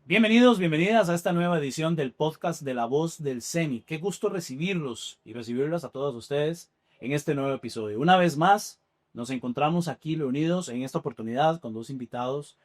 Bienvenidos, bienvenidas a esta nueva edición del podcast de La Voz del CENI. Qué gusto recibirlos y recibirlas a todos ustedes en este nuevo episodio. Una vez más, nos encontramos aquí reunidos en esta oportunidad con dos invitados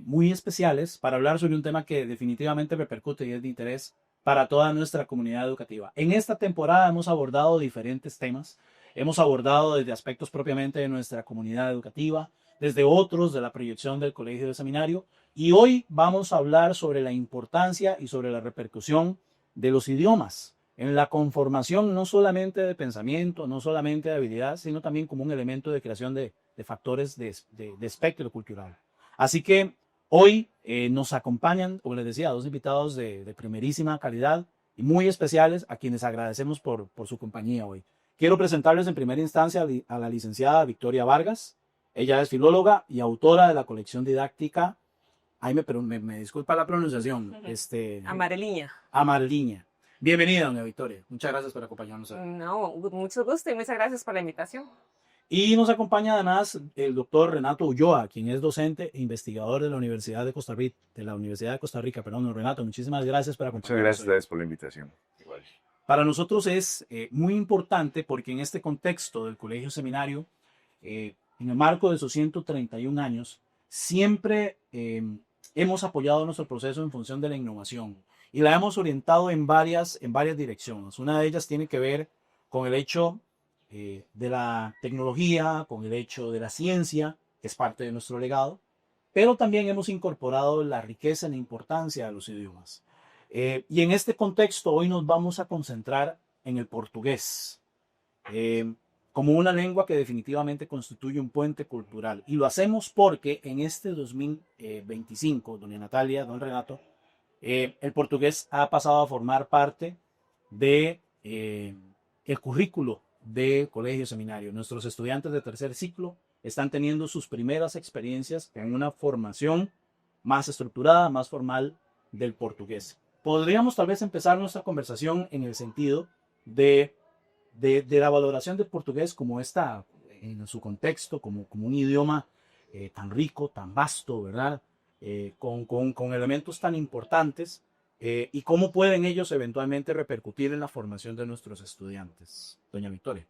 muy especiales para hablar sobre un tema que definitivamente repercute y es de interés para toda nuestra comunidad educativa. En esta temporada hemos abordado diferentes temas. Hemos abordado desde aspectos propiamente de nuestra comunidad educativa, desde otros de la proyección del colegio de seminario, y hoy vamos a hablar sobre la importancia y sobre la repercusión de los idiomas en la conformación no solamente de pensamiento, no solamente de habilidad, sino también como un elemento de creación de factores de espectro cultural. Así que hoy nos acompañan, como les decía, dos invitados de primerísima calidad y muy especiales a quienes agradecemos por su compañía hoy. Quiero presentarles en primera instancia a la licenciada Victoria Vargas. Ella es filóloga y autora de la colección didáctica. Ay, me disculpa la pronunciación. Amareliña. Amarliña. Bienvenida, doña Victoria. Muchas gracias por acompañarnos hoy. No, mucho gusto y muchas gracias por la invitación. Y nos acompaña además el doctor Renato Ulloa, quien es docente e investigador de la Universidad de Costa Rica, Perdón, don Renato, muchísimas gracias por Muchas acompañarnos gracias hoy. a ustedes por la invitación. Igual. Para nosotros es muy importante porque en este contexto del Colegio Seminario, en el marco de sus 131 años, siempre hemos apoyado nuestro proceso en función de la innovación y la hemos orientado en varias direcciones. Una de ellas tiene que ver con el hecho de la tecnología, con el hecho de la ciencia, que es parte de nuestro legado, pero también hemos incorporado la riqueza y la importancia de los idiomas. Y en este contexto hoy nos vamos a concentrar en el portugués, como una lengua que definitivamente constituye un puente cultural. Y lo hacemos porque en este 2025, doña Natalia, don Renato, el portugués ha pasado a formar parte de el currículo de colegio seminario. Nuestros estudiantes de tercer ciclo están teniendo sus primeras experiencias en una formación más estructurada, más formal del portugués. Podríamos tal vez empezar nuestra conversación en el sentido de la valoración del portugués como esta, en su contexto, como un idioma tan rico, tan vasto, ¿verdad? Con elementos tan importantes y cómo pueden ellos eventualmente repercutir en la formación de nuestros estudiantes. Doña Victoria.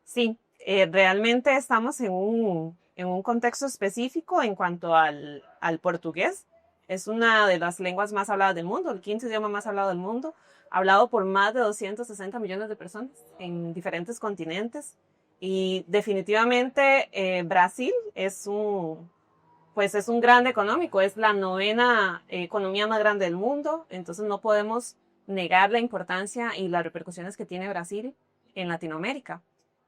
Sí, realmente estamos en un contexto específico en cuanto al portugués. Es una de las lenguas más habladas del mundo, el quinto idioma más hablado del mundo, hablado por más de 260 millones de personas en diferentes continentes. Y definitivamente Brasil es un grande económico, es la novena economía más grande del mundo, entonces no podemos negar la importancia y las repercusiones que tiene Brasil en Latinoamérica.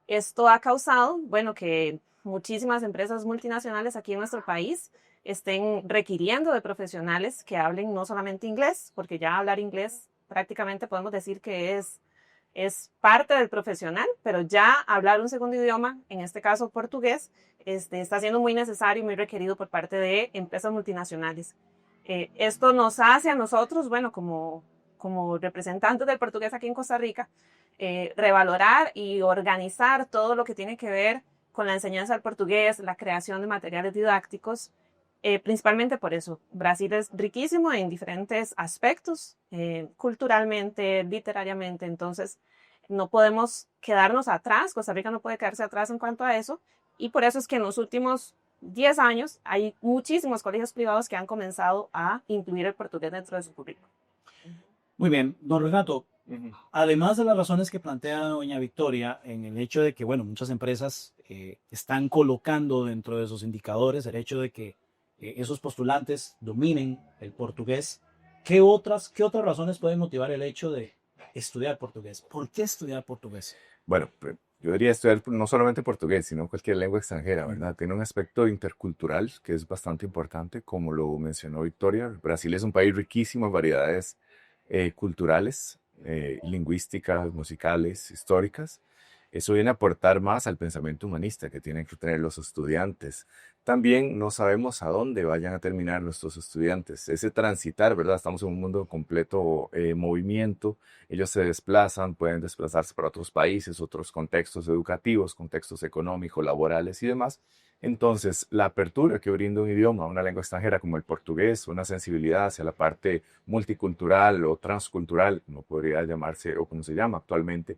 Esto ha causado, bueno, que muchísimas empresas multinacionales aquí en nuestro país estén requiriendo de profesionales que hablen no solamente inglés, porque ya hablar inglés prácticamente podemos decir que es parte del profesional, pero ya hablar un segundo idioma, en este caso portugués, está siendo muy necesario y muy requerido por parte de empresas multinacionales. Esto nos hace a nosotros, bueno, como representantes del portugués aquí en Costa Rica, revalorar y organizar todo lo que tiene que ver con la enseñanza del portugués, la creación de materiales didácticos, principalmente por eso. Brasil es riquísimo en diferentes aspectos, culturalmente, literariamente, entonces no podemos quedarnos atrás, Costa Rica no puede quedarse atrás en cuanto a eso, y por eso es que en los últimos 10 años hay muchísimos colegios privados que han comenzado a incluir el portugués dentro de su currículo. Muy bien, don Renato, Ujú. además de las razones que plantea doña Victoria en el hecho de que, bueno, muchas empresas están colocando dentro de sus indicadores el hecho de que esos postulantes dominen el portugués, ¿qué otras razones pueden motivar el hecho de estudiar portugués? ¿Por qué estudiar portugués? Bueno, pues, yo diría estudiar no solamente portugués, sino cualquier lengua extranjera, ¿verdad? Tiene un aspecto intercultural que es bastante importante, como lo mencionó Victoria. Brasil es un país riquísimo en variedades culturales, lingüísticas, musicales, históricas. Eso viene a aportar más al pensamiento humanista que tienen que tener los estudiantes. También no sabemos a dónde vayan a terminar nuestros estudiantes. Ese transitar, ¿verdad? Estamos en un mundo de completo movimiento. Ellos se desplazan, pueden desplazarse para otros países, otros contextos educativos, contextos económicos, laborales y demás. Entonces, la apertura que brinda un idioma, una lengua extranjera como el portugués, una sensibilidad hacia la parte multicultural o transcultural, como podría llamarse o como se llama actualmente,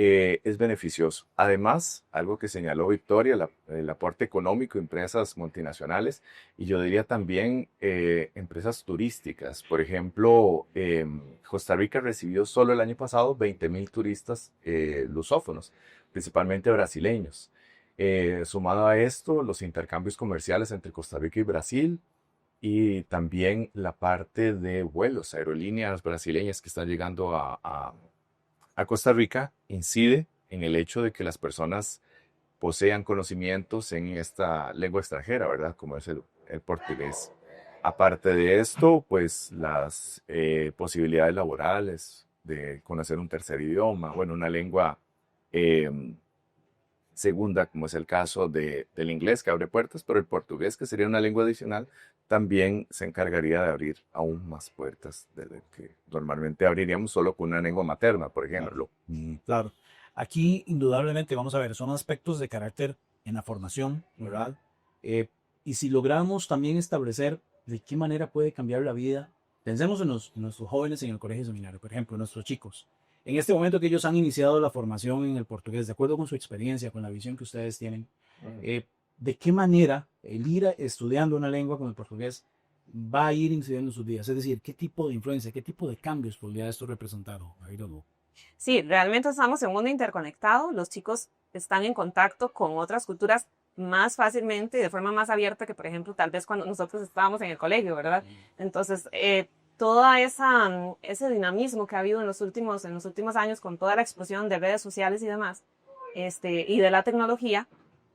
es beneficioso. Además, algo que señaló Victoria, el aporte económico, empresas multinacionales y yo diría también empresas turísticas. Por ejemplo, Costa Rica recibió solo el año pasado 20.000 turistas lusófonos, principalmente brasileños. Sumado a esto, los intercambios comerciales entre Costa Rica y Brasil y también la parte de vuelos, aerolíneas brasileñas que están llegando a Costa Rica incide en el hecho de que las personas posean conocimientos en esta lengua extranjera, ¿verdad? Como es el portugués. Aparte de esto, pues las posibilidades laborales de conocer un tercer idioma, bueno, una lengua eh, segunda, como es el caso del inglés, que abre puertas, pero el portugués, que sería una lengua adicional, también se encargaría de abrir aún más puertas de lo que normalmente abriríamos solo con una lengua materna, por Claro. ejemplo. Claro. Aquí, indudablemente, vamos a ver, son aspectos de carácter en la formación, ¿verdad? Y si logramos también establecer de qué manera puede cambiar la vida, pensemos en nuestros jóvenes en el colegio seminario, por ejemplo, nuestros chicos. En este momento que ellos han iniciado la formación en el portugués, de acuerdo con su experiencia, con la visión que ustedes tienen, eh, ¿de qué manera el estudiando una lengua como el portugués va a ir incidiendo en sus vidas? Es decir, ¿qué tipo de influencia, qué tipo de cambios podría esto representar? Sí, realmente estamos en un mundo interconectado. Los chicos están en contacto con otras culturas más fácilmente y de forma más abierta que, por ejemplo, tal vez cuando nosotros estábamos en el colegio, ¿verdad? Entonces, toda ese dinamismo que ha habido en los últimos años con toda la explosión de redes sociales y demás, y de la tecnología,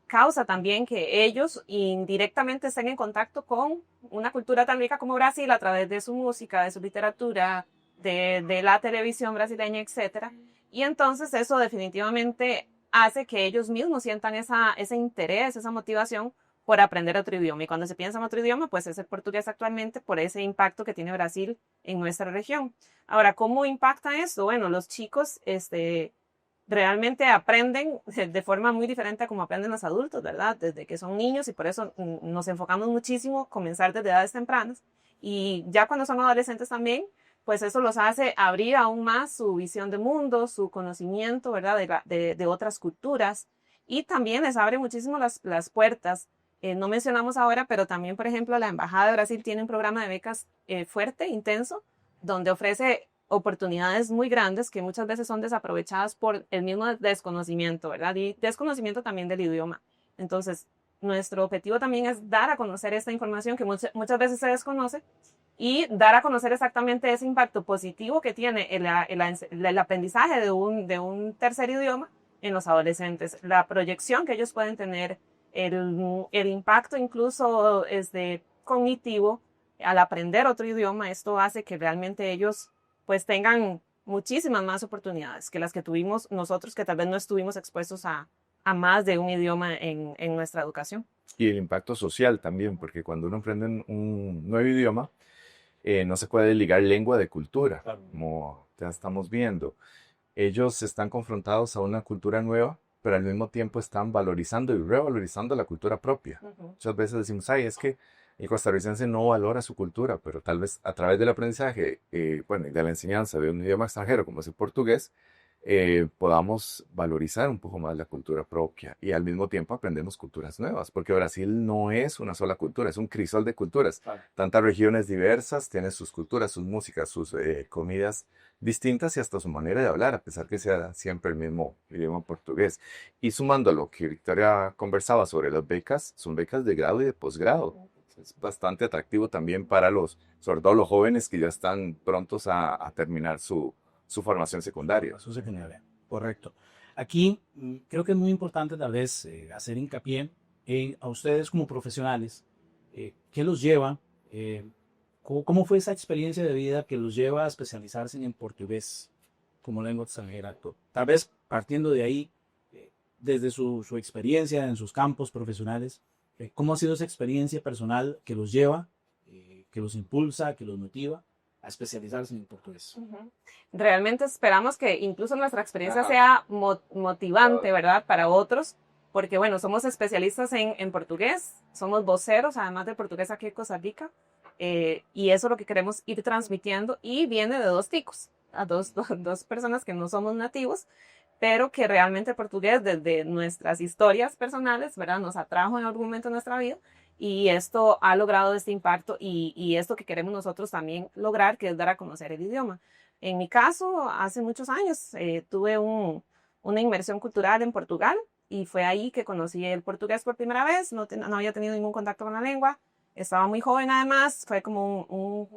causa también que ellos indirectamente estén en contacto con una cultura tan rica como Brasil a través de su música, de su literatura, de la televisión brasileña, etcétera. Y entonces eso definitivamente hace que ellos mismos sientan ese interés, esa motivación por aprender otro idioma. Y cuando se piensa en otro idioma, pues es el portugués actualmente por ese impacto que tiene Brasil en nuestra región. Ahora, ¿cómo impacta esto? Bueno, los chicos realmente aprenden de forma muy diferente a como aprenden los adultos, ¿verdad? Desde que son niños y por eso nos enfocamos muchísimo comenzar desde edades tempranas. Y ya cuando son adolescentes también, pues eso los hace abrir aún más su visión de mundo, su conocimiento, ¿verdad? De otras culturas. Y también les abre muchísimo las puertas. No mencionamos ahora, pero también, por ejemplo, la Embajada de Brasil tiene un programa de becas fuerte, intenso, donde ofrece oportunidades muy grandes que muchas veces son desaprovechadas por el mismo desconocimiento, ¿verdad? Y desconocimiento también del idioma. Entonces, nuestro objetivo también es dar a conocer esta información que muchas veces se desconoce y dar a conocer exactamente ese impacto positivo que tiene el aprendizaje de un tercer idioma en los adolescentes, la proyección que ellos pueden tener, el impacto incluso cognitivo al aprender otro idioma. Esto hace que realmente ellos pues tengan muchísimas más oportunidades que las que tuvimos nosotros, que tal vez no estuvimos expuestos a más de un idioma en nuestra educación. Y el impacto social también, porque cuando uno aprende un nuevo idioma, no se puede ligar lengua de cultura, Claro. como ya estamos viendo. Ellos están confrontados a una cultura nueva, pero al mismo tiempo están valorizando y revalorizando la cultura propia. Muchas veces decimos, ay, es que el costarricense no valora su cultura, pero tal vez a través del aprendizaje, bueno, y de la enseñanza de un idioma extranjero como es el portugués, podamos valorizar un poco más la cultura propia y al mismo tiempo aprendemos culturas nuevas, porque Brasil no es una sola cultura, es un crisol de culturas. Claro. Tantas regiones diversas, tienen sus culturas, sus músicas, sus comidas distintas y hasta su manera de hablar, a pesar que sea siempre el mismo idioma portugués. Y sumando a lo que Victoria conversaba sobre las becas, son becas de grado y de posgrado. Es bastante atractivo también para sobre todo los jóvenes que ya están prontos a terminar su formación secundaria. Su secundaria, correcto. Aquí creo que es muy importante tal vez hacer hincapié a ustedes como profesionales, qué los lleva, cómo fue esa experiencia de vida que los lleva a especializarse en portugués como lengua extranjera. Tal vez partiendo de ahí, desde su experiencia en sus campos profesionales, ¿cómo ha sido esa experiencia personal que los lleva, que los impulsa, que los motiva a especializarse en portugués? Ujú. Realmente esperamos que incluso nuestra experiencia Ajá. sea motivante, ¿verdad? Para otros, porque bueno, somos especialistas en portugués, somos voceros, además de portugués aquí en Costa Rica, y eso es lo que queremos ir transmitiendo y viene de dos ticos, a dos personas que no somos nativos, pero que realmente el portugués desde nuestras historias personales, ¿verdad? Nos atrajo en algún momento de nuestra vida y esto ha logrado este impacto y esto que queremos nosotros también lograr, que es dar a conocer el idioma. En mi caso, hace muchos años tuve una inmersión cultural en Portugal y fue ahí que conocí el portugués por primera vez, no había tenido ningún contacto con la lengua, estaba muy joven además, fue como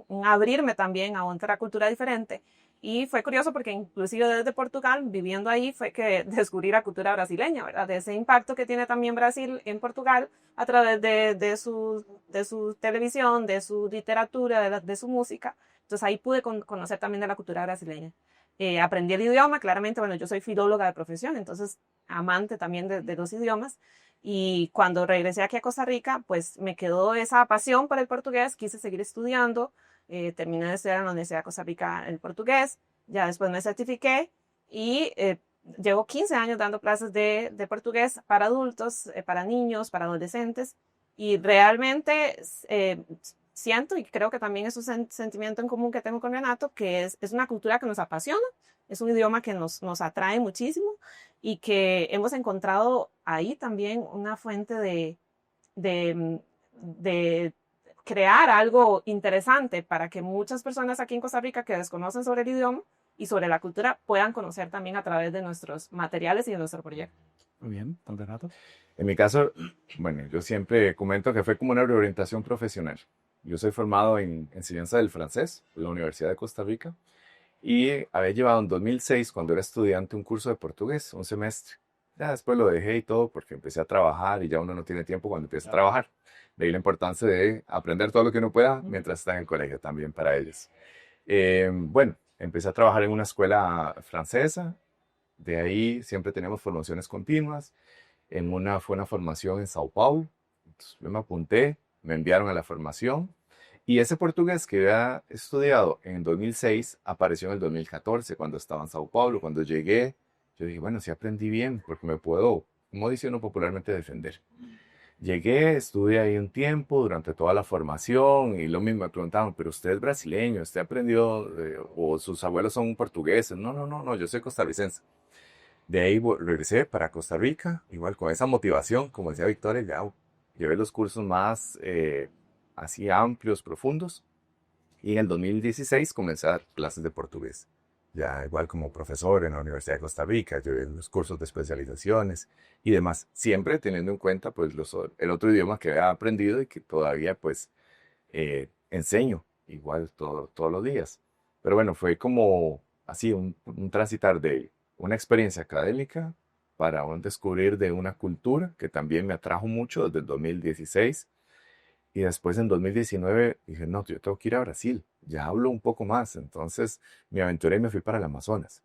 un abrirme también a otra cultura diferente. Y fue curioso porque inclusive desde Portugal, viviendo ahí, fue que descubrí la cultura brasileña, ¿verdad? De ese impacto que tiene también Brasil en Portugal a través de su televisión, de su literatura, de su música. Entonces ahí pude conocer también de la cultura brasileña. Aprendí el idioma, claramente, bueno, yo soy filóloga de profesión, entonces amante también de los idiomas. Y cuando regresé aquí a Costa Rica, pues me quedó esa pasión por el portugués, quise seguir estudiando, terminé de estudiar en la Universidad de Costa Rica el portugués, ya después me certifiqué y llevo 15 años dando clases de portugués para adultos, para niños, para adolescentes y realmente siento y creo que también es un sentimiento en común que tengo con Renato, que es una cultura que nos apasiona, es un idioma que nos atrae muchísimo y que hemos encontrado ahí también una fuente de crear algo interesante para que muchas personas aquí en Costa Rica que desconocen sobre el idioma y sobre la cultura puedan conocer también a través de nuestros materiales y de nuestro proyecto. Muy bien, don Renato. En mi caso, bueno, yo siempre comento que fue como una reorientación profesional. Yo soy formado en enseñanza del francés por la Universidad de Costa Rica y había llevado en 2006, cuando era estudiante, un curso de portugués, un semestre. Ya después lo dejé y todo porque empecé a trabajar y ya uno no tiene tiempo cuando empieza a trabajar. De ahí la importancia de aprender todo lo que uno pueda mientras está en el colegio también para ellos. Bueno, empecé a trabajar en una escuela francesa. De ahí siempre teníamos formaciones continuas. Fue una formación en Sao Paulo. Entonces, yo me apunté, me enviaron a la formación y ese portugués que había estudiado en 2006 apareció en el 2014 cuando estaba en Sao Paulo. Cuando llegué, yo dije, bueno, sí aprendí bien porque me puedo, como dice uno popularmente, defender. Llegué, estuve ahí un tiempo durante toda la formación y lo mismo me preguntaban, pero usted es brasileño, usted aprendió, o sus abuelos son portugueses. No, no, no, no, yo soy costarricense. De ahí regresé para Costa Rica, igual con esa motivación, como decía Victoria, ya llevé los cursos más así amplios, profundos, y en el 2016 comencé a dar clases de portugués. Ya igual como profesor en la Universidad de Costa Rica, llevé los cursos de especializaciones y demás, siempre teniendo en cuenta pues el otro idioma que había aprendido y que todavía pues enseño igual todos los días. Pero bueno, fue como así un transitar de una experiencia académica para un descubrir de una cultura que también me atrajo mucho desde el 2016. Y después en 2019 dije, no, yo tengo que ir a Brasil, ya hablo un poco más. Entonces me aventuré y me fui para el Amazonas,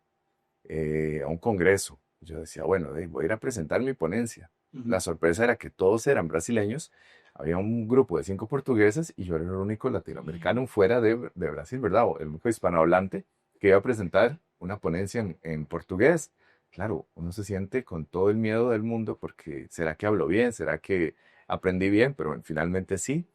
a un congreso. Yo decía, bueno, voy a ir a presentar mi ponencia. La sorpresa era que todos eran brasileños. Había un grupo de 5 portugueses y yo era el único latinoamericano fuera de Brasil, ¿verdad? O el único hispanohablante que iba a presentar una ponencia en portugués. Claro, uno se siente con todo el miedo del mundo porque ¿será que hablo bien? ¿Será que aprendí bien? Pero bueno, finalmente sí.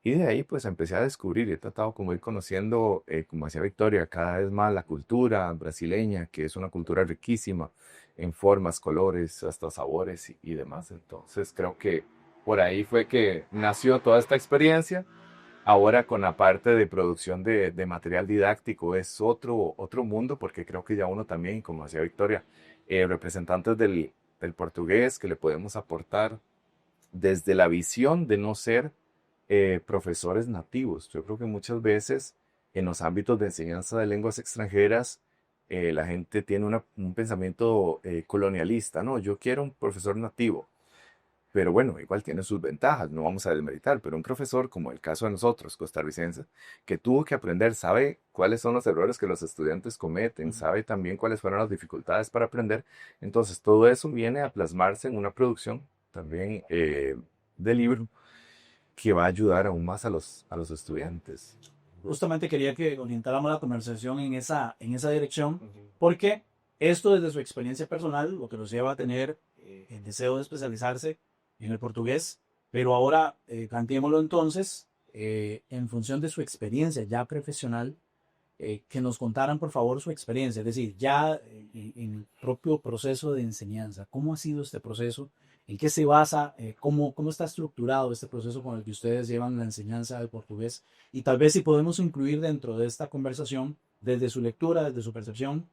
Y de ahí pues empecé a descubrir y he tratado como ir conociendo, como decía Victoria, cada vez más la cultura brasileña, que es una cultura riquísima en formas, colores, hasta sabores y demás. Entonces creo que por ahí fue que nació toda esta experiencia. Ahora con la parte de producción de material didáctico es otro mundo porque creo que ya uno también, como decía Victoria, representantes del portugués que le podemos aportar desde la visión de no ser profesores nativos. Yo creo que muchas veces en los ámbitos de enseñanza de lenguas extranjeras la gente tiene un pensamiento colonialista, ¿no? Yo quiero un profesor nativo. pero bueno, igual tiene sus ventajas, no vamos a desmeritar, pero un profesor como el caso de nosotros, costarricenses, que tuvo que aprender, sabe cuáles son los errores que los estudiantes cometen, sabe también cuáles fueron las dificultades para aprender, entonces todo eso viene a plasmarse en una producción también de libro que va a ayudar aún más a los estudiantes. Justamente quería que orientáramos la conversación en esa dirección, porque esto desde su experiencia personal, lo que nos lleva a tener el deseo de especializarse en el portugués, pero ahora planteémoslo entonces en función de su experiencia ya profesional, que nos contaran por favor su experiencia, es decir, ya en el propio proceso de enseñanza, ¿cómo ha sido este proceso? ¿En qué se basa? ¿Cómo está estructurado este proceso con el que ustedes llevan la enseñanza del portugués? Y tal vez si podemos incluir dentro de esta conversación, desde su lectura, desde su percepción,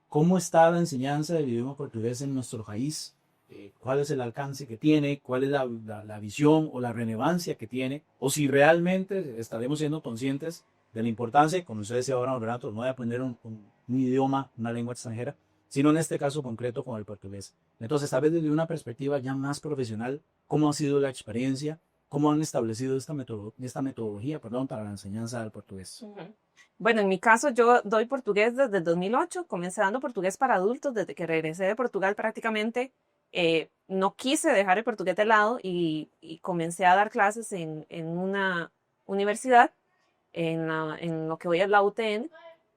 ¿cómo está la enseñanza del idioma portugués en nuestro país? ¿Cuál es el alcance que tiene? ¿Cuál es la visión o la relevancia que tiene? O si realmente estaremos siendo conscientes de la importancia, como ustedes decían ahora, Renato, no de aprender un idioma, una lengua extranjera, sino en este caso concreto con el portugués. Entonces, tal vez desde una perspectiva ya más profesional, ¿cómo ha sido la experiencia? ¿Cómo han establecido esta metodología, para la enseñanza del portugués? Bueno, en mi caso yo doy portugués desde el 2008, comencé dando portugués para adultos desde que regresé de Portugal prácticamente. No quise dejar el portugués de lado y comencé a dar clases en una universidad, en lo que hoy es la UTN,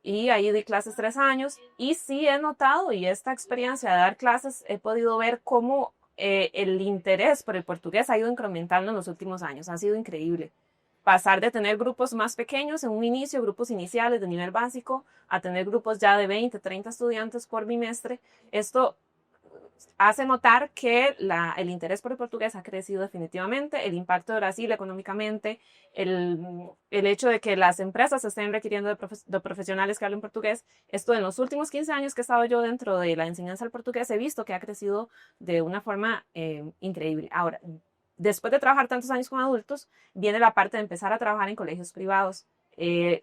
y ahí di clases 3 años y sí he notado, y esta experiencia de dar clases he podido ver cómo el interés por el portugués ha ido incrementando en los últimos años, ha sido increíble. Pasar de tener grupos más pequeños en un inicio, grupos iniciales de nivel básico, a tener grupos ya de 20, 30 estudiantes por bimestre, esto hace notar que el interés por el portugués ha crecido definitivamente, el impacto de Brasil económicamente, el hecho de que las empresas se estén requiriendo de profesionales que hablen portugués. Esto en los últimos 15 años que he estado yo dentro de la enseñanza del portugués he visto que ha crecido de una forma increíble. Ahora, después de trabajar tantos años con adultos, viene la parte de empezar a trabajar en colegios privados,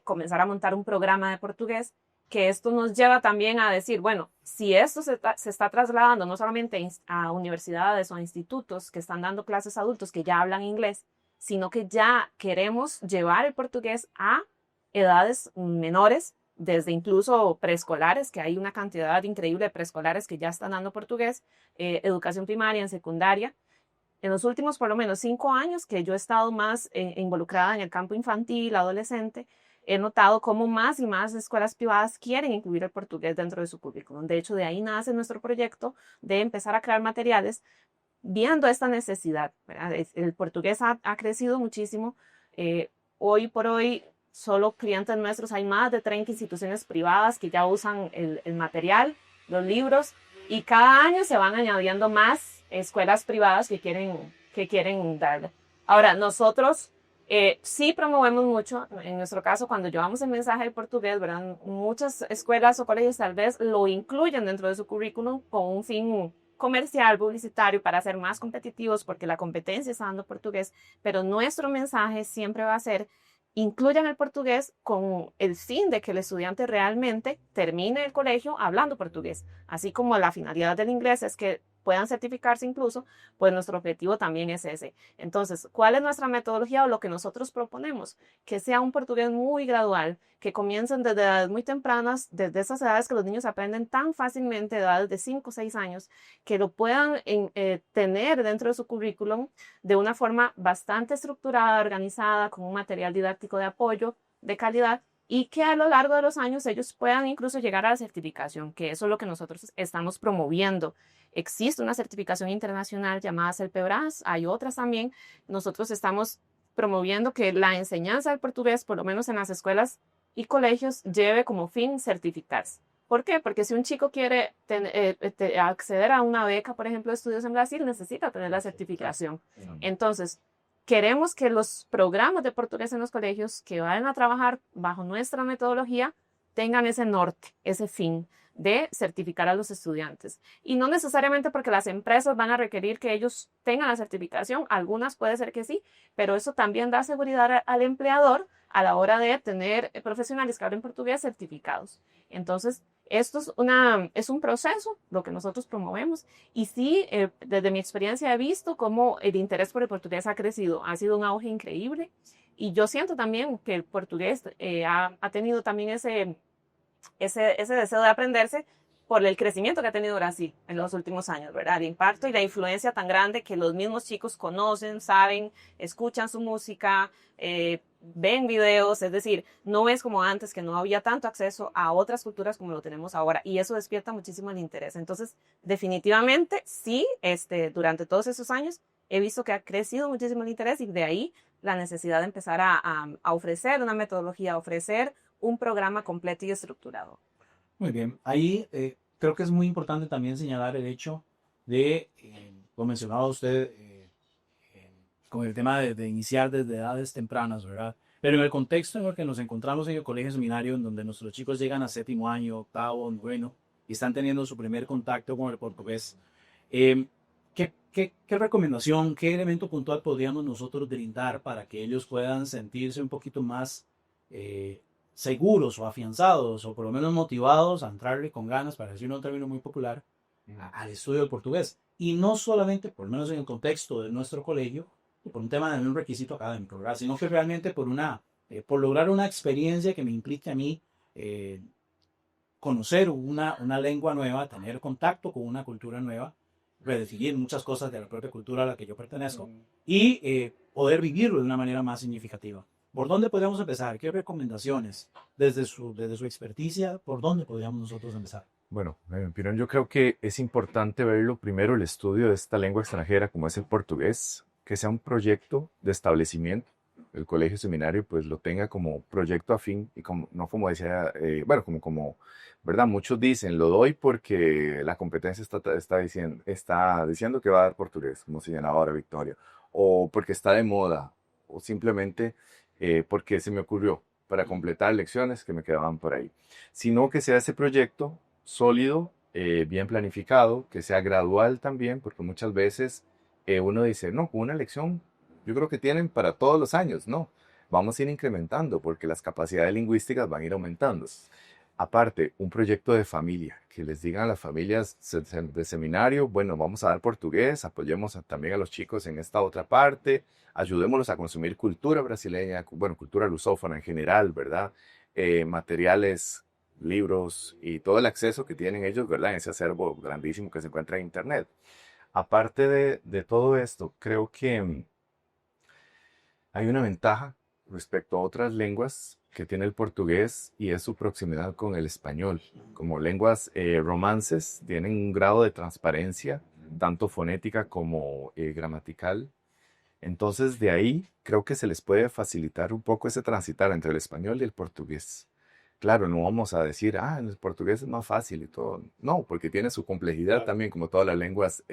comenzar a montar un programa de portugués, que esto nos lleva también a decir, bueno, si esto se está trasladando no solamente a universidades o a institutos que están dando clases a adultos que ya hablan inglés, sino que ya queremos llevar el portugués a edades menores, desde incluso preescolares, que hay una cantidad increíble de preescolares que ya están dando portugués, educación primaria, en secundaria. En los últimos por lo menos 5 años que yo he estado más involucrada en el campo infantil, adolescente, he notado cómo más y más escuelas privadas quieren incluir el portugués dentro de su currículum. De hecho, de ahí nace nuestro proyecto de empezar a crear materiales viendo esta necesidad, ¿verdad? El portugués ha crecido muchísimo. Hoy por hoy, solo clientes nuestros, hay más de 30 instituciones privadas que ya usan el material, los libros, y cada año se van añadiendo más escuelas privadas que quieren darle. Ahora, nosotros sí promovemos mucho, en nuestro caso, cuando llevamos el mensaje del portugués, ¿verdad? Muchas escuelas o colegios tal vez lo incluyen dentro de su currículum con un fin comercial, publicitario, para ser más competitivos, porque la competencia está dando portugués, pero nuestro mensaje siempre va a ser: incluyan el portugués con el fin de que el estudiante realmente termine el colegio hablando portugués, así como la finalidad del inglés es que puedan certificarse incluso, pues nuestro objetivo también es ese. Entonces, ¿cuál es nuestra metodología o lo que nosotros proponemos? Que sea un portugués muy gradual, que comiencen desde edades muy tempranas, desde esas edades que los niños aprenden tan fácilmente, edades de 5 o 6 años, que lo puedan tener dentro de su currículum de una forma bastante estructurada, organizada, con un material didáctico de apoyo de calidad, y que a lo largo de los años ellos puedan incluso llegar a la certificación, que eso es lo que nosotros estamos promoviendo. Existe una certificación internacional llamada CELPEBRAS, hay otras también. Nosotros estamos promoviendo que la enseñanza del portugués, por lo menos en las escuelas y colegios, lleve como fin certificarse. ¿Por qué? Porque si un chico quiere acceder a una beca, por ejemplo, de estudios en Brasil, necesita tener la certificación. Entonces, queremos que los programas de portugués en los colegios que vayan a trabajar bajo nuestra metodología tengan ese norte, ese fin de certificar a los estudiantes. Y no necesariamente porque las empresas van a requerir que ellos tengan la certificación, algunas puede ser que sí, pero eso también da seguridad al empleador a la hora de tener profesionales que hablen portugués certificados. Entonces, Esto es un proceso, lo que nosotros promovemos, y sí, desde mi experiencia he visto cómo el interés por el portugués ha crecido, ha sido un auge increíble, y yo siento también que el portugués ha tenido también ese deseo de aprenderse por el crecimiento que ha tenido Brasil en los últimos años, ¿verdad? El impacto y la influencia tan grande que los mismos chicos conocen, saben, escuchan su música, ven videos, es decir, no es como antes que no había tanto acceso a otras culturas como lo tenemos ahora, y eso despierta muchísimo el interés. Entonces, definitivamente, sí, durante todos esos años he visto que ha crecido muchísimo el interés, y de ahí la necesidad de empezar a ofrecer una metodología, a ofrecer un programa completo y estructurado. Muy bien, ahí creo que es muy importante también señalar el hecho de, como mencionaba usted, con el tema de iniciar desde edades tempranas, ¿verdad? Pero en el contexto en el que nos encontramos en el colegio seminario, en donde nuestros chicos llegan a séptimo año, octavo, noveno, y están teniendo su primer contacto con el portugués, ¿qué recomendación, qué elemento puntual podríamos nosotros brindar para que ellos puedan sentirse un poquito más seguros o afianzados o por lo menos motivados a entrarle con ganas, para decir un término muy popular, al estudio del portugués? Y no solamente, por lo menos en el contexto de nuestro colegio, por un tema de un requisito académico, ¿verdad? Sino que realmente por lograr una experiencia que me implique a mí conocer una lengua nueva, tener contacto con una cultura nueva, redefinir muchas cosas de la propia cultura a la que yo pertenezco y poder vivirlo de una manera más significativa. ¿Por dónde podríamos empezar? ¿Qué recomendaciones desde su experticia? ¿Por dónde podríamos nosotros empezar? Bueno, en mi opinión, yo creo que es importante verlo primero el estudio de esta lengua extranjera como es el portugués, que sea un proyecto de establecimiento. El colegio seminario pues lo tenga como proyecto afín y como, no como decía, bueno, ¿verdad? Muchos dicen, lo doy porque la competencia está diciendo que va a dar portugués, como señalaba ahora Victoria, o porque está de moda, o simplemente porque se me ocurrió para completar lecciones que me quedaban por ahí. Sino que sea ese proyecto sólido, bien planificado, que sea gradual también, porque muchas veces uno dice, no, con una lección yo creo que tienen para todos los años, no. Vamos a ir incrementando porque las capacidades lingüísticas van a ir aumentando. Aparte, un proyecto de familia, que les digan a las familias de seminario, bueno, vamos a dar portugués, apoyemos también a los chicos en esta otra parte, ayudémoslos a consumir cultura brasileña, bueno, cultura lusófona en general, ¿verdad? Materiales, libros y todo el acceso que tienen ellos, ¿verdad? En ese acervo grandísimo que se encuentra en Internet. Aparte de todo esto, creo que hay una ventaja respecto a otras lenguas que tiene el portugués y es su proximidad con el español. Como lenguas romances, tienen un grado de transparencia, tanto fonética como gramatical. Entonces, de ahí creo que se les puede facilitar un poco ese transitar entre el español y el portugués. Claro, no vamos a decir, en el portugués es más fácil y todo. No, porque tiene su complejidad también, como todas las lenguas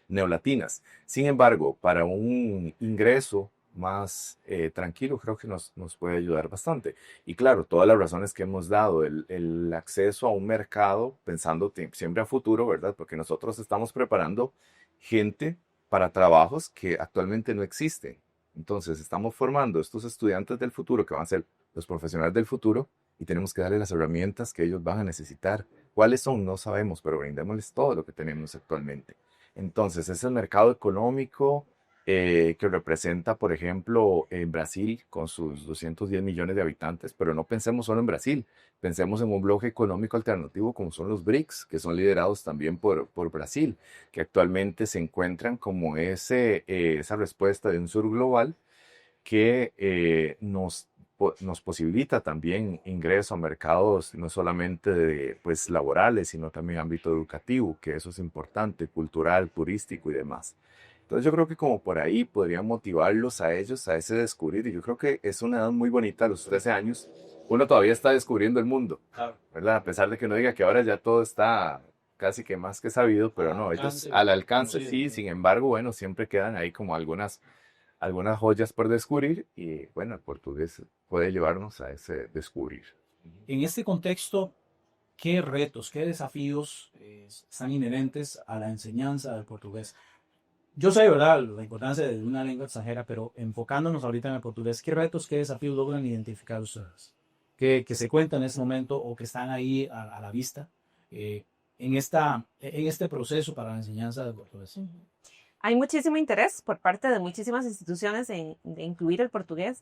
neolatinas. Sin embargo, para un ingreso más tranquilo, creo que nos puede ayudar bastante. Y claro, todas las razones que hemos dado, el acceso a un mercado, pensando siempre a futuro, ¿verdad? Porque nosotros estamos preparando gente para trabajos que actualmente no existen. Entonces, estamos formando estos estudiantes del futuro que van a ser los profesionales del futuro y tenemos que darles las herramientas que ellos van a necesitar. ¿Cuáles son? No sabemos, pero brindémosles todo lo que tenemos actualmente. Entonces, es el mercado económico que representa, por ejemplo, en Brasil con sus 210 millones de habitantes, pero no pensemos solo en Brasil, pensemos en un bloque económico alternativo como son los BRICS, que son liderados también por Brasil, que actualmente se encuentran como esa respuesta de un sur global que nos posibilita también ingreso a mercados no solamente pues, laborales, sino también ámbito educativo, que eso es importante, cultural, turístico y demás. Entonces yo creo que como por ahí podría motivarlos a ellos a ese descubrir, y yo creo que es una edad muy bonita, a los 13 años, uno todavía está descubriendo el mundo, ¿verdad? A pesar de que uno diga que ahora ya todo está casi que más que sabido, pero no, ellos al alcance sí, sin embargo, bueno, siempre quedan ahí como algunas joyas por descubrir y bueno, el portugués puede llevarnos a ese descubrir. En este contexto, ¿qué retos, qué desafíos están inherentes a la enseñanza del portugués? Yo sé, ¿verdad?, la importancia de una lengua extranjera, pero enfocándonos ahorita en el portugués, ¿qué retos, qué desafíos logran identificar ustedes? que se cuentan en este momento o que están ahí a la vista en este proceso para la enseñanza del portugués? Hay muchísimo interés por parte de muchísimas instituciones de incluir el portugués.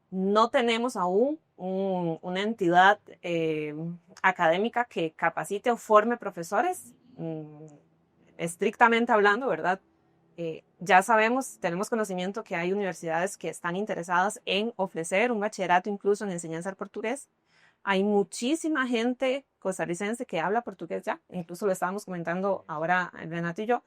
No tenemos aún una entidad académica que capacite o forme profesores, estrictamente hablando, ¿verdad? Ya sabemos, tenemos conocimiento que hay universidades que están interesadas en ofrecer un bachillerato incluso en enseñanza del portugués. Hay muchísima gente costarricense que habla portugués ya, incluso lo estábamos comentando ahora Renato y yo,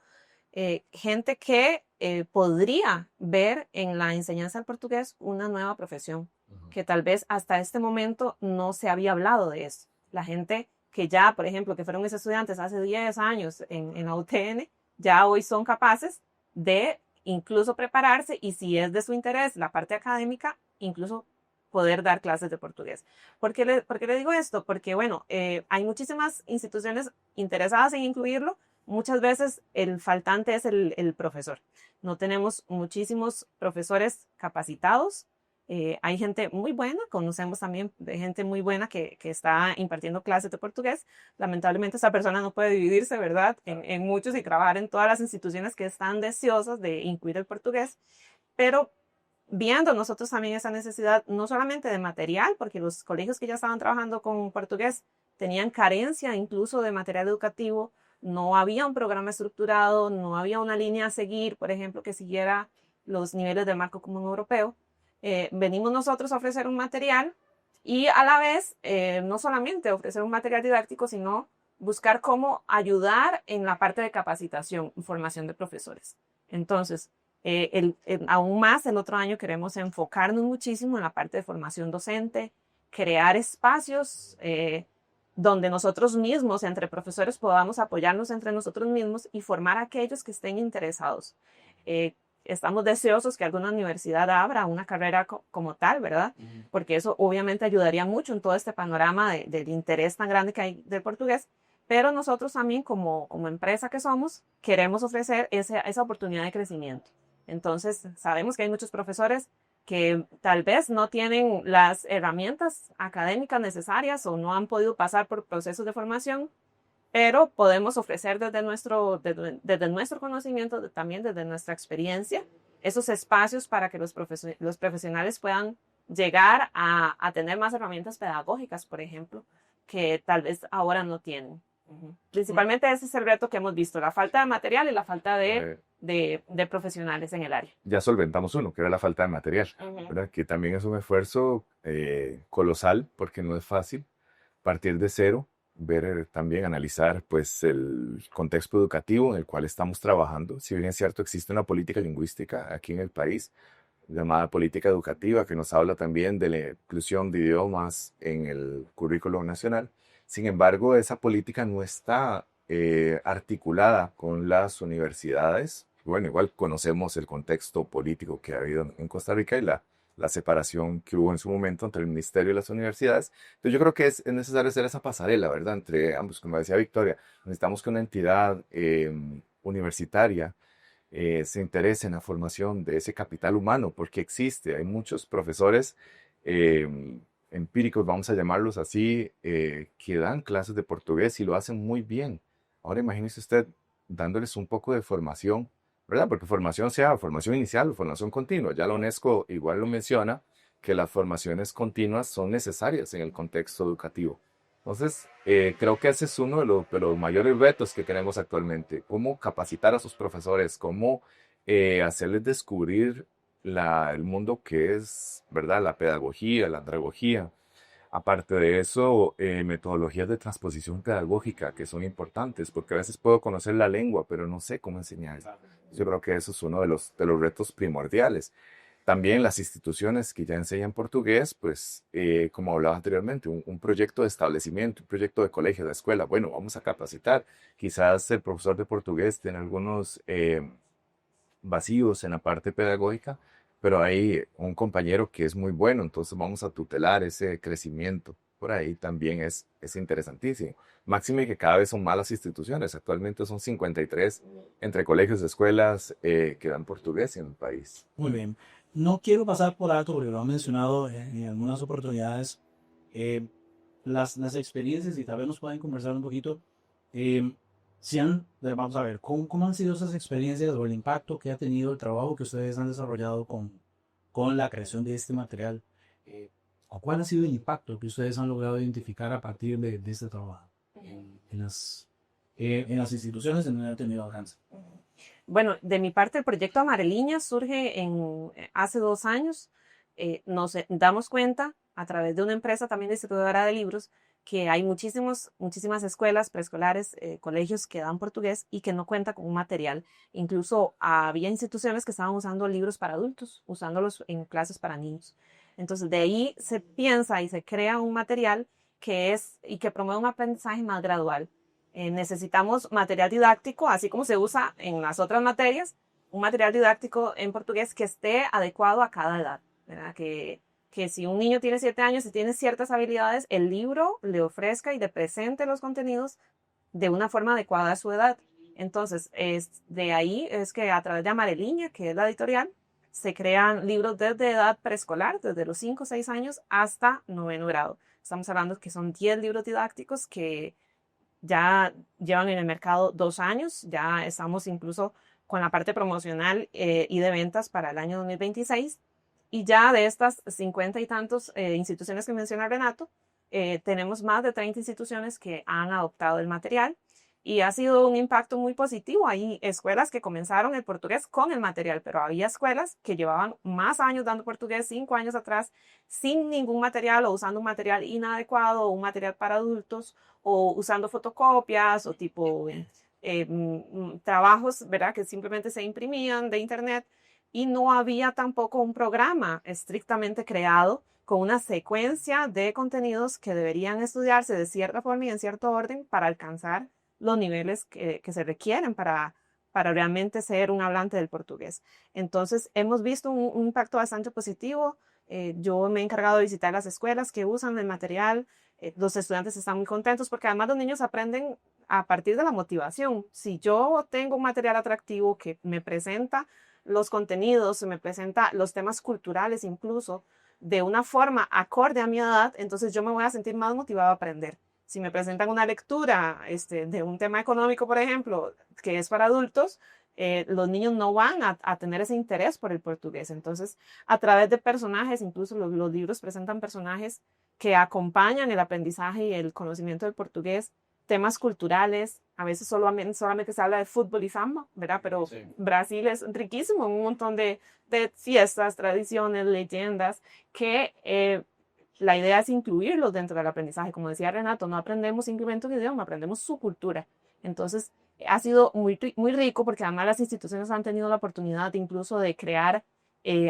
gente que podría ver en la enseñanza del portugués una nueva profesión, que tal vez hasta este momento no se había hablado de eso. La gente que ya, por ejemplo, que fueron mis estudiantes hace 10 años en la UTN, ya hoy son capaces de incluso prepararse y si es de su interés la parte académica, incluso poder dar clases de portugués. ¿Por qué le digo esto? Porque, bueno, hay muchísimas instituciones interesadas en incluirlo. Muchas veces el faltante es el profesor. No tenemos muchísimos profesores capacitados. Hay gente muy buena, conocemos también de gente muy buena que está impartiendo clases de portugués. Lamentablemente esa persona no puede dividirse, ¿verdad? En muchos y trabajar en todas las instituciones que están deseosas de incluir el portugués. Pero viendo nosotros también esa necesidad, no solamente de material, porque los colegios que ya estaban trabajando con portugués tenían carencia incluso de material educativo, no había un programa estructurado, no había una línea a seguir, por ejemplo, que siguiera los niveles del marco común europeo. Venimos nosotros a ofrecer un material y a la vez no solamente ofrecer un material didáctico, sino buscar cómo ayudar en la parte de capacitación y formación de profesores. Entonces, aún más el otro año queremos enfocarnos muchísimo en la parte de formación docente, crear espacios donde nosotros mismos, entre profesores, podamos apoyarnos entre nosotros mismos y formar a aquellos que estén interesados. Estamos deseosos que alguna universidad abra una carrera como tal, ¿verdad? Porque eso obviamente ayudaría mucho en todo este panorama del interés tan grande que hay del portugués, pero nosotros también como empresa que somos, queremos ofrecer esa oportunidad de crecimiento. Entonces, sabemos que hay muchos profesores que tal vez no tienen las herramientas académicas necesarias o no han podido pasar por procesos de formación, pero podemos ofrecer desde nuestro conocimiento, también desde nuestra experiencia, esos espacios para que los profesionales puedan llegar a tener más herramientas pedagógicas, por ejemplo, que tal vez ahora no tienen. Principalmente ese es el reto que hemos visto, la falta de material y la falta de profesionales en el área. Ya solventamos uno, que era la falta de material, ¿verdad? Que también es un esfuerzo colosal, porque no es fácil partir de cero, ver también, analizar pues el contexto educativo en el cual estamos trabajando. Si bien es cierto, existe una política lingüística aquí en el país, llamada política educativa, que nos habla también de la inclusión de idiomas en el currículo nacional. Sin embargo, esa política no está articulada con las universidades. Bueno, igual conocemos el contexto político que ha habido en Costa Rica y la separación que hubo en su momento entre el ministerio y las universidades. Entonces yo creo que es necesario hacer esa pasarela, ¿verdad? Entre ambos, como decía Victoria, necesitamos que una entidad universitaria se interese en la formación de ese capital humano, porque existe, hay muchos profesores empíricos, vamos a llamarlos así, que dan clases de portugués y lo hacen muy bien. Ahora imagínese usted dándoles un poco de formación, ¿verdad? Porque formación sea formación inicial o formación continua. Ya la UNESCO igual lo menciona, que las formaciones continuas son necesarias en el contexto educativo. Entonces, creo que ese es uno de los mayores retos que tenemos actualmente. Cómo capacitar a sus profesores, cómo hacerles descubrir el mundo que es, ¿verdad? La pedagogía, la andragogía. Aparte de eso, metodologías de transposición pedagógica que son importantes, porque a veces puedo conocer la lengua, pero no sé cómo enseñar. Yo creo que eso es uno de los retos primordiales. También las instituciones que ya enseñan portugués, pues, como hablaba anteriormente, un proyecto de establecimiento, un proyecto de colegio, de escuela. Bueno, vamos a capacitar. Quizás el profesor de portugués tiene algunos vacíos en la parte pedagógica, pero hay un compañero que es muy bueno, entonces vamos a tutelar ese crecimiento. Por ahí también es interesantísimo. Máxime que cada vez son más las instituciones. Actualmente son 53 entre colegios y escuelas que dan portugués en el país. Muy bien. no quiero pasar por alto, porque lo han mencionado en algunas oportunidades, eh, las experiencias, y tal vez nos pueden conversar un poquito. eh, Vamos a ver, ¿cómo han sido esas experiencias o el impacto que ha tenido el trabajo que ustedes han desarrollado con la creación de este material? ¿O cuál ha sido el impacto que ustedes han logrado identificar a partir de este trabajo en las instituciones en donde ha tenido alcance? Bueno, de mi parte, el proyecto Amareliña surge hace 2 años. Nos damos cuenta a través de una empresa también distribuidora de libros que hay muchísimas escuelas preescolares, colegios que dan portugués y que no cuentan con un material. Incluso había instituciones que estaban usando libros para adultos, usándolos en clases para niños. Entonces, de ahí se piensa y se crea un material que promueve un aprendizaje más gradual. Necesitamos material didáctico, así como se usa en las otras materias, un material didáctico en portugués que esté adecuado a cada edad, ¿verdad? Que si un niño tiene 7 años y tiene ciertas habilidades, el libro le ofrezca y le presente los contenidos de una forma adecuada a su edad. Entonces, de ahí es que a través de Amareliña, que es la editorial, se crean libros desde edad preescolar, desde los 5 o 6 años hasta 9º grado. Estamos hablando que son 10 libros didácticos que ya llevan en el mercado 2 años, ya estamos incluso con la parte promocional y de ventas para el año 2026. Y ya de estas 50 y tantos instituciones que menciona Renato, tenemos más de 30 instituciones que han adoptado el material y ha sido un impacto muy positivo. Hay escuelas que comenzaron el portugués con el material, pero había escuelas que llevaban más años dando portugués, 5 años atrás, sin ningún material o usando un material inadecuado o un material para adultos o usando fotocopias o tipo trabajos, ¿verdad? Que simplemente se imprimían de internet y no había tampoco un programa estrictamente creado con una secuencia de contenidos que deberían estudiarse de cierta forma y en cierto orden para alcanzar los niveles que se requieren para realmente ser un hablante del portugués. Entonces, hemos visto un impacto bastante positivo. Yo me he encargado de visitar las escuelas que usan el material. Los estudiantes están muy contentos porque además los niños aprenden a partir de la motivación. Si yo tengo un material atractivo que me presenta los contenidos, me presenta los temas culturales incluso de una forma acorde a mi edad, entonces yo me voy a sentir más motivado a aprender. Si me presentan una lectura de un tema económico, por ejemplo, que es para adultos, los niños no van a tener ese interés por el portugués. Entonces, a través de personajes, incluso los libros presentan personajes que acompañan el aprendizaje y el conocimiento del portugués, temas culturales, a veces solamente se habla de fútbol y samba, ¿verdad? Pero sí. Brasil es riquísimo en un montón de fiestas, tradiciones, leyendas, que la idea es incluirlos dentro del aprendizaje. Como decía Renato, no aprendemos simplemente un idioma, aprendemos su cultura. Entonces, ha sido muy rico porque además las instituciones han tenido la oportunidad incluso de crear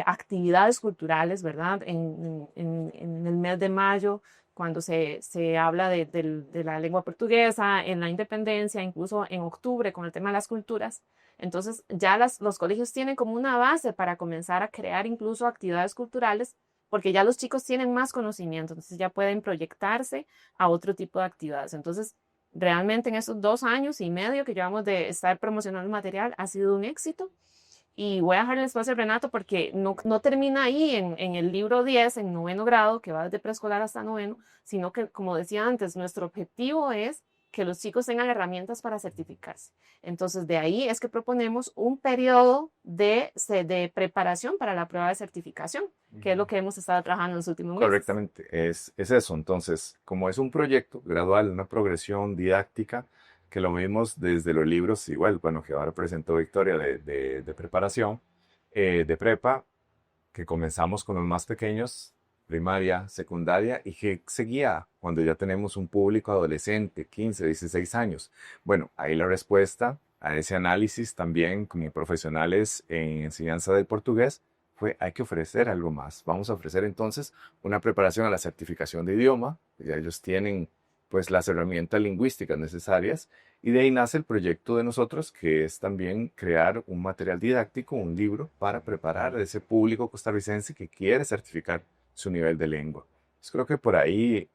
actividades culturales, ¿verdad? En el mes de mayo, cuando se habla de la lengua portuguesa, en la independencia, incluso en octubre con el tema de las culturas. Entonces, ya los colegios tienen como una base para comenzar a crear incluso actividades culturales porque ya los chicos tienen más conocimiento, entonces ya pueden proyectarse a otro tipo de actividades. Entonces, realmente en estos 2 años y medio que llevamos de estar promocionando el material, ha sido un éxito. Y voy a dejar el espacio a Renato porque no termina ahí en el libro 10, en 9º grado, que va desde preescolar hasta 9º, sino que, como decía antes, nuestro objetivo es que los chicos tengan herramientas para certificarse. Entonces, de ahí es que proponemos un periodo de preparación para la prueba de certificación, que es lo que hemos estado trabajando en los últimos meses. Correctamente, es eso. Entonces, como es un proyecto gradual, una progresión didáctica, que lo vimos desde los libros, igual, bueno, que ahora presentó Victoria de preparación, de prepa, que comenzamos con los más pequeños, primaria, secundaria, y que seguía cuando ya tenemos un público adolescente, 15, 16 años. Bueno, ahí la respuesta a ese análisis también como profesionales en enseñanza del portugués fue: hay que ofrecer algo más. Vamos a ofrecer entonces una preparación a la certificación de idioma. Ya ellos tienen pues las herramientas lingüísticas necesarias, y de ahí nace el proyecto de nosotros, que es también crear un material didáctico, un libro para preparar a ese público costarricense que quiere certificar su nivel de lengua. Entonces, creo que por ahí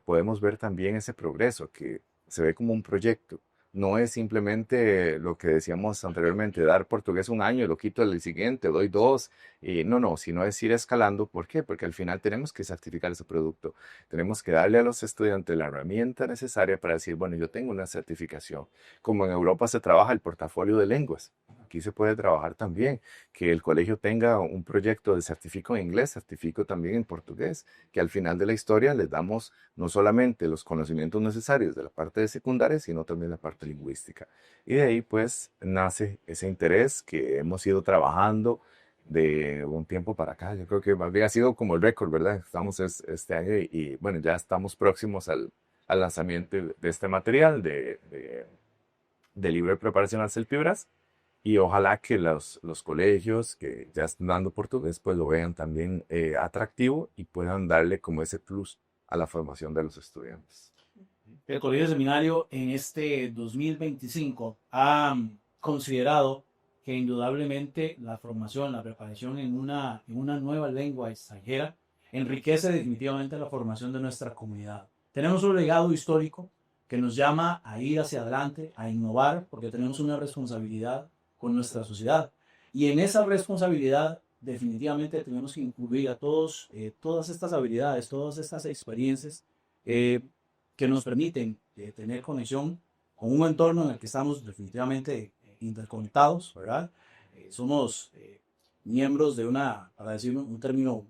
podemos ver también ese progreso que se ve como un proyecto, no es simplemente lo que decíamos anteriormente, dar portugués un año y lo quito el siguiente, doy dos, y no, sino es ir escalando. ¿Por qué? Porque al final tenemos que certificar ese producto, tenemos que darle a los estudiantes la herramienta necesaria para decir, bueno, yo tengo una certificación. Como en Europa se trabaja el portafolio de lenguas, aquí se puede trabajar también, que el colegio tenga un proyecto de certifico en inglés, certifico también en portugués, que al final de la historia les damos no solamente los conocimientos necesarios de la parte de secundaria, sino también la parte lingüística. Y de ahí pues nace ese interés que hemos ido trabajando de un tiempo para acá. Yo creo que más bien ha sido como el récord, ¿verdad? Estamos este año bueno, ya estamos próximos al lanzamiento de este material de libro de preparación al CELPIBRAS. Y ojalá que los colegios que ya están dando portugués pues lo vean también atractivo y puedan darle como ese plus a la formación de los estudiantes. El Colegio Seminario en este 2025 ha considerado que indudablemente la formación, la preparación en una nueva lengua extranjera enriquece definitivamente la formación de nuestra comunidad. Tenemos un legado histórico que nos llama a ir hacia adelante, a innovar, porque tenemos una responsabilidad con nuestra sociedad. Y en esa responsabilidad definitivamente tenemos que incluir a todos, todas estas habilidades, todas estas experiencias que nos permiten tener conexión con un entorno en el que estamos definitivamente interconectados, ¿verdad? Somos miembros de para decir un término,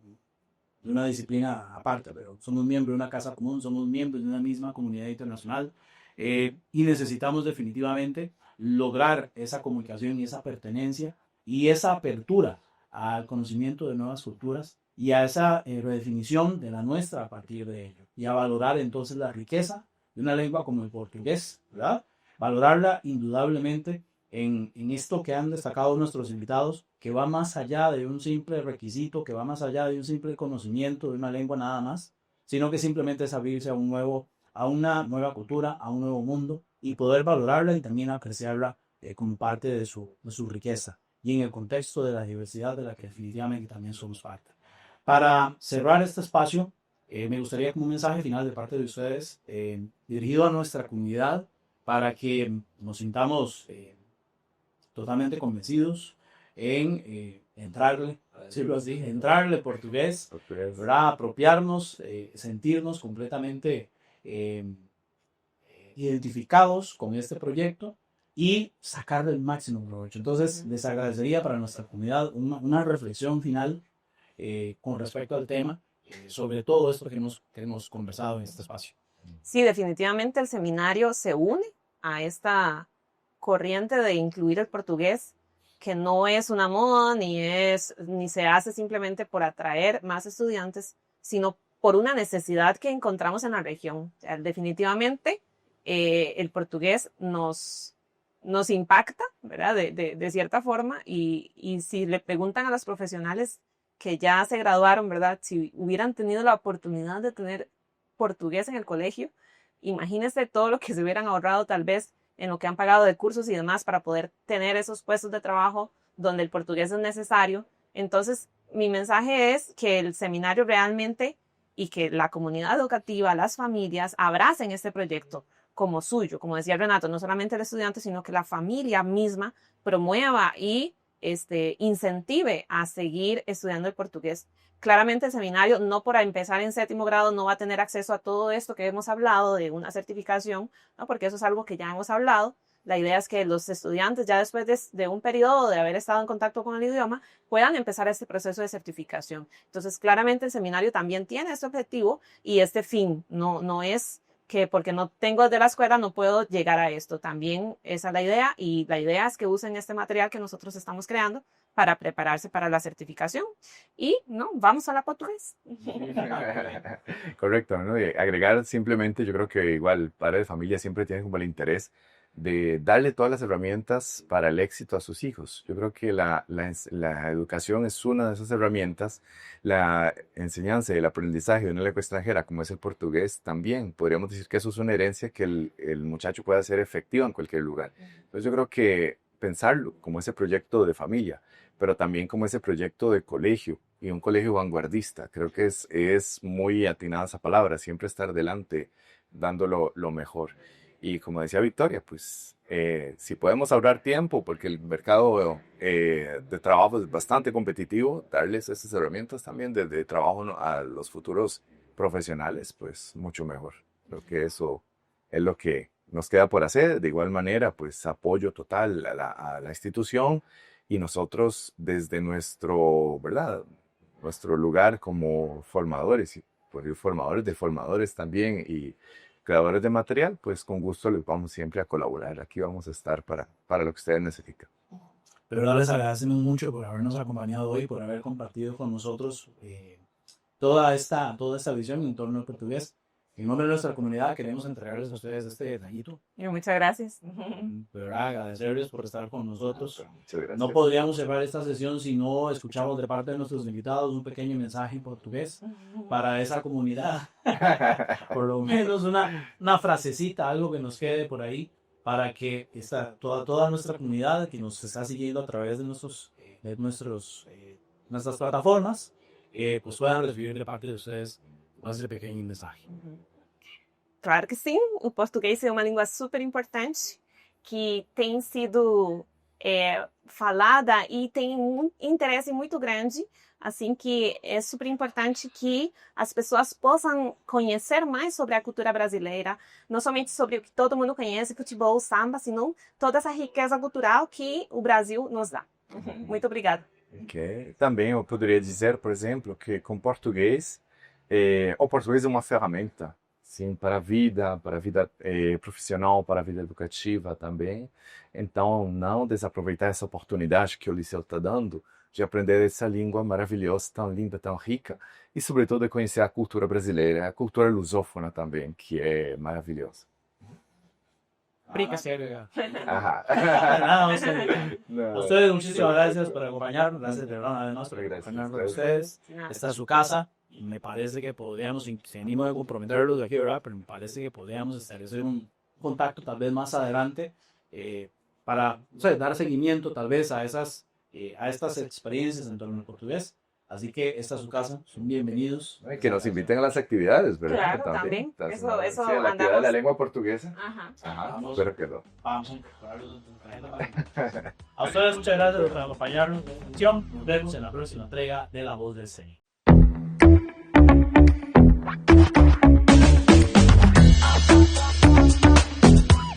de una disciplina aparte, pero somos miembros de una casa común, somos miembros de una misma comunidad internacional y necesitamos definitivamente lograr esa comunicación y esa pertenencia y esa apertura al conocimiento de nuevas culturas y a esa redefinición de la nuestra a partir de ello y a valorar entonces la riqueza de una lengua como el portugués, ¿verdad? Valorarla indudablemente en esto que han destacado nuestros invitados, que va más allá de un simple requisito, que va más allá de un simple conocimiento de una lengua nada más, sino que simplemente es abrirse a una nueva cultura, a un nuevo mundo y poder valorarla y también apreciarla como parte de su riqueza y en el contexto de la diversidad de la que definitivamente también somos parte. Para cerrar este espacio, me gustaría como un mensaje final de parte de ustedes dirigido a nuestra comunidad para que nos sintamos totalmente convencidos en entrarle, para decirlo así, entrarle portugués, ¿verdad? Apropiarnos, sentirnos completamente identificados con este proyecto y sacarle el máximo provecho. Entonces, les agradecería para nuestra comunidad una reflexión final con respecto al tema, sobre todo esto que hemos conversado en este espacio. Sí, definitivamente el seminario se une a esta corriente de incluir el portugués, que no es una moda ni se hace simplemente por atraer más estudiantes, sino por una necesidad que encontramos en la región. O sea, definitivamente el portugués nos impacta, ¿verdad? De cierta forma, y si le preguntan a los profesionales que ya se graduaron, ¿verdad? Si hubieran tenido la oportunidad de tener portugués en el colegio, imagínense todo lo que se hubieran ahorrado tal vez en lo que han pagado de cursos y demás para poder tener esos puestos de trabajo donde el portugués es necesario. Entonces, mi mensaje es que el seminario realmente y que la comunidad educativa, las familias, abracen este proyecto como suyo. Como decía Renato, no solamente el estudiante, sino que la familia misma promueva y incentive a seguir estudiando el portugués. Claramente el seminario, no por empezar en 7º grado, no va a tener acceso a todo esto que hemos hablado de una certificación, ¿no? Porque eso es algo que ya hemos hablado. La idea es que los estudiantes, ya después de un periodo de haber estado en contacto con el idioma, puedan empezar este proceso de certificación. Entonces, claramente el seminario también tiene este objetivo y este fin. No es que porque no tengo de la escuela no puedo llegar a esto. También esa es la idea, y la idea es que usen este material que nosotros estamos creando para prepararse para la certificación. Y no, vamos a la portugués. Correcto, ¿no? Y agregar simplemente, yo creo que igual padre de familia siempre tiene como el interés de darle todas las herramientas para el éxito a sus hijos. Yo creo que la educación es una de esas herramientas, la enseñanza y el aprendizaje de una lengua extranjera, como es el portugués, también podríamos decir que eso es una herencia que el muchacho puede hacer efectiva en cualquier lugar. Entonces yo creo que pensarlo como ese proyecto de familia, pero también como ese proyecto de colegio y un colegio vanguardista. Creo que es muy atinada esa palabra, siempre estar delante, dando lo mejor. Y como decía Victoria, pues Si podemos ahorrar tiempo, porque el mercado de trabajo es bastante competitivo, darles esas herramientas también de trabajo, ¿no?, a los futuros profesionales, pues mucho mejor. Creo que eso es lo que nos queda por hacer. De igual manera, pues apoyo total a la institución, y nosotros desde nuestro, ¿verdad?, nuestro lugar como formadores, y formadores de formadores también, y creadores de material, pues con gusto les vamos siempre a colaborar. Aquí vamos a estar para lo que ustedes necesiten. Pero les agradecemos mucho por habernos acompañado hoy, por haber compartido con nosotros toda esta visión en torno al portugués. En nombre de nuestra comunidad queremos entregarles a ustedes este detallito. Y muchas gracias. De verdad, agradecerles por estar con nosotros. Muchas gracias. No podríamos cerrar esta sesión si no escuchamos de parte de nuestros invitados un pequeño mensaje en portugués para esa comunidad. Por lo menos una frasecita, algo que nos quede por ahí, para que toda nuestra comunidad que nos está siguiendo a través de nuestras plataformas, pues puedan recibir de parte de ustedes esse pequeno mensagem. Claro que sim, o português é uma língua super importante, que tem sido falada e tem um interesse muito grande, assim que é super importante que as pessoas possam conhecer mais sobre a cultura brasileira, não somente sobre o que todo mundo conhece, futebol, samba, senão toda essa riqueza cultural que o Brasil nos dá. Muito obrigada. Okay. Também eu poderia dizer, por exemplo, que com português, o português é uma ferramenta, sim, para a vida profissional, para a vida educativa também. Então, não desaproveitar essa oportunidade que o Liceu está dando de aprender essa língua maravilhosa, tão linda, tão rica, e, sobretudo, de conhecer a cultura brasileira, a cultura lusófona também, que é maravilhosa. Obrigado. Ajá. Nada, ustedes, muchísimas gracias por acompañarnos. Gracias de verdad, además, por acompañarnos a ustedes. Esta es su casa. Me parece que podríamos, sin ánimo de comprometerlos de aquí, ¿verdad?, pero me parece que podríamos establecer un contacto tal vez más adelante para, o sea, dar seguimiento tal vez a estas experiencias en torno al portugués. Así que esta es su casa, son bienvenidos. Que nos inviten a las actividades, ¿verdad? Claro, también. Eso sí, a la actividad de la lengua portuguesa. Ajá. Espero que no. Vamos a incorporarlos en tu agenda. A ustedes muchas gracias por acompañarnos. Nos vemos en la próxima entrega de La Voz del Señor.